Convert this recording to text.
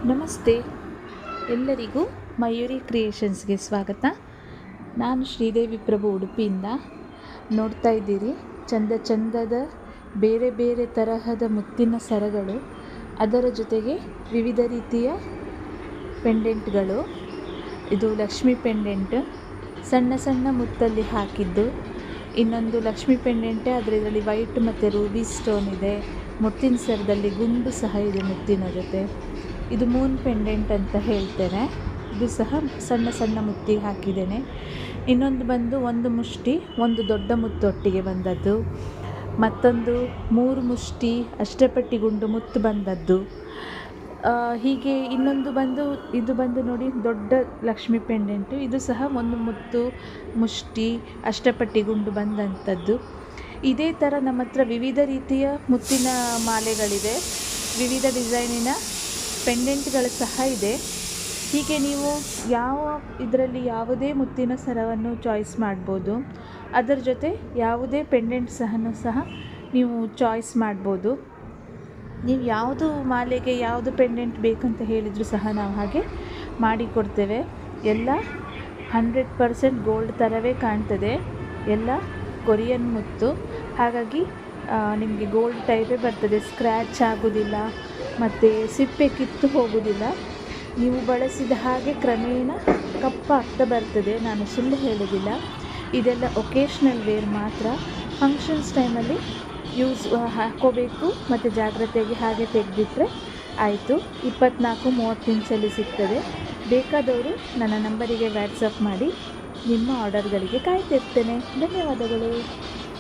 ನಮಸ್ತೆ, ಎಲ್ಲರಿಗೂ ಮಯೂರಿ ಕ್ರಿಯೇಷನ್ಸ್ಗೆ ಸ್ವಾಗತ. ನಾನು ಶ್ರೀದೇವಿ ಪ್ರಭು ಉಡುಪಿಯಿಂದ. ನೋಡ್ತಾ ಇದ್ದೀರಿ ಚಂದ ಚಂದದ ಬೇರೆ ಬೇರೆ ತರಹದ ಮುತ್ತಿನ ಸರಗಳು, ಅದರ ಜೊತೆಗೆ ವಿವಿಧ ರೀತಿಯ ಪೆಂಡೆಂಟ್ಗಳು. ಇದು ಲಕ್ಷ್ಮಿ ಪೆಂಡೆಂಟ್, ಸಣ್ಣ ಸಣ್ಣ ಮುತ್ತಲ್ಲಿ ಹಾಕಿದ್ದು. ಇನ್ನೊಂದು ಲಕ್ಷ್ಮಿ ಪೆಂಡೆಂಟೇ, ಆದರೆ ಇದರಲ್ಲಿ ವೈಟ್ ಮತ್ತು ರೂಬಿ ಸ್ಟೋನ್ ಇದೆ. ಮುತ್ತಿನ ಸರದಲ್ಲಿ ಗುಂಡು ಸಹ ಇದೆ ಮುತ್ತಿನ ಜೊತೆ. ಇದು ಮೂನ್ ಪೆಂಡೆಂಟ್ ಅಂತ ಹೇಳ್ತೇನೆ. ಇದು ಸಹ ಸಣ್ಣ ಸಣ್ಣ ಮುತ್ತಿಗೆ ಹಾಕಿದ್ದೇನೆ. ಇನ್ನೊಂದು ಬಂದು ಒಂದು ಮುಷ್ಟಿ ಒಂದು ದೊಡ್ಡ ಮುತ್ತೊಟ್ಟಿಗೆ ಬಂದದ್ದು, ಮತ್ತೊಂದು 3 ಮುಷ್ಟಿ ಅಷ್ಟಪಟ್ಟಿ ಗುಂಡು ಮುತ್ತು ಬಂದದ್ದು. ಹೀಗೆ ಇನ್ನೊಂದು ಬಂದು ಇದು ಬಂದು ನೋಡಿ ದೊಡ್ಡ ಲಕ್ಷ್ಮಿ ಪೆಂಡೆಂಟು. ಇದು ಸಹ ಒಂದು ಮುತ್ತು ಮುಷ್ಟಿ ಅಷ್ಟಪಟ್ಟಿ ಗುಂಡು ಬಂದಂಥದ್ದು. ಇದೇ ಥರ ನಮ್ಮ ಹತ್ರ ವಿವಿಧ ರೀತಿಯ ಮುತ್ತಿನ ಮಾಲೆಗಳಿದೆ, ವಿವಿಧ ಡಿಸೈನಿನ ಪೆಂಡೆಂಟ್ಗಳು ಸಹ ಇದೆ. ಹೀಗೆ ನೀವು ಇದರಲ್ಲಿ ಯಾವುದೇ ಮುತ್ತಿನ ಸರವನ್ನು ಚಾಯ್ಸ್ ಮಾಡ್ಬೋದು. ಅದರ ಜೊತೆ ಯಾವುದೇ ಪೆಂಡೆಂಟ್ ಸಹ ನೀವು ಚಾಯ್ಸ್ ಮಾಡ್ಬೋದು. ನೀವು ಯಾವುದು ಮಾಲೆಗೆ ಯಾವುದು ಪೆಂಡೆಂಟ್ ಬೇಕಂತ ಹೇಳಿದರೂ ಸಹ ನಾವು ಹಾಗೆ ಮಾಡಿಕೊಡ್ತೇವೆ. ಎಲ್ಲ 100% ಗೋಲ್ಡ್ ಥರವೇ ಕಾಣ್ತದೆ, ಎಲ್ಲ ಕೊರಿಯನ್ ಮುತ್ತು. ಹಾಗಾಗಿ ನಿಮಗೆ ಗೋಲ್ಡ್ ಟೈಪೇ ಬರ್ತದೆ, ಸ್ಕ್ರ್ಯಾಚ್ ಆಗೋದಿಲ್ಲ ಮತ್ತು ಸಿಪ್ಪೆ ಕಿತ್ತು ಹೋಗೋದಿಲ್ಲ. ನೀವು ಬಳಸಿದ ಹಾಗೆ ಕ್ರಮೇಣ ಕಪ್ಪಾಗ್ತಾ ಬರ್ತದೆ, ನಾನು ಸುಳ್ಳು ಹೇಳೋದಿಲ್ಲ. ಇದೆಲ್ಲ ಒಕೇಶ್ನಲ್ ವೇರ್ ಮಾತ್ರ, ಫಂಕ್ಷನ್ಸ್ ಟೈಮಲ್ಲಿ ಹಾಕ್ಕೋಬೇಕು ಮತ್ತು ಜಾಗ್ರತೆಯಾಗಿ ಹಾಗೆ ತೆಗೆದಿಟ್ಟರೆ ಆಯಿತು. 24-30 ಇಂಚಲ್ಲಿ ಸಿಗ್ತದೆ. ಬೇಕಾದವರು ನನ್ನ ನಂಬರಿಗೆ ವಾಟ್ಸಪ್ ಮಾಡಿ, ನಿಮ್ಮ ಆರ್ಡರ್ಗಳಿಗೆ ಕಾಯ್ತಿರ್ತೇನೆ. ಧನ್ಯವಾದಗಳು.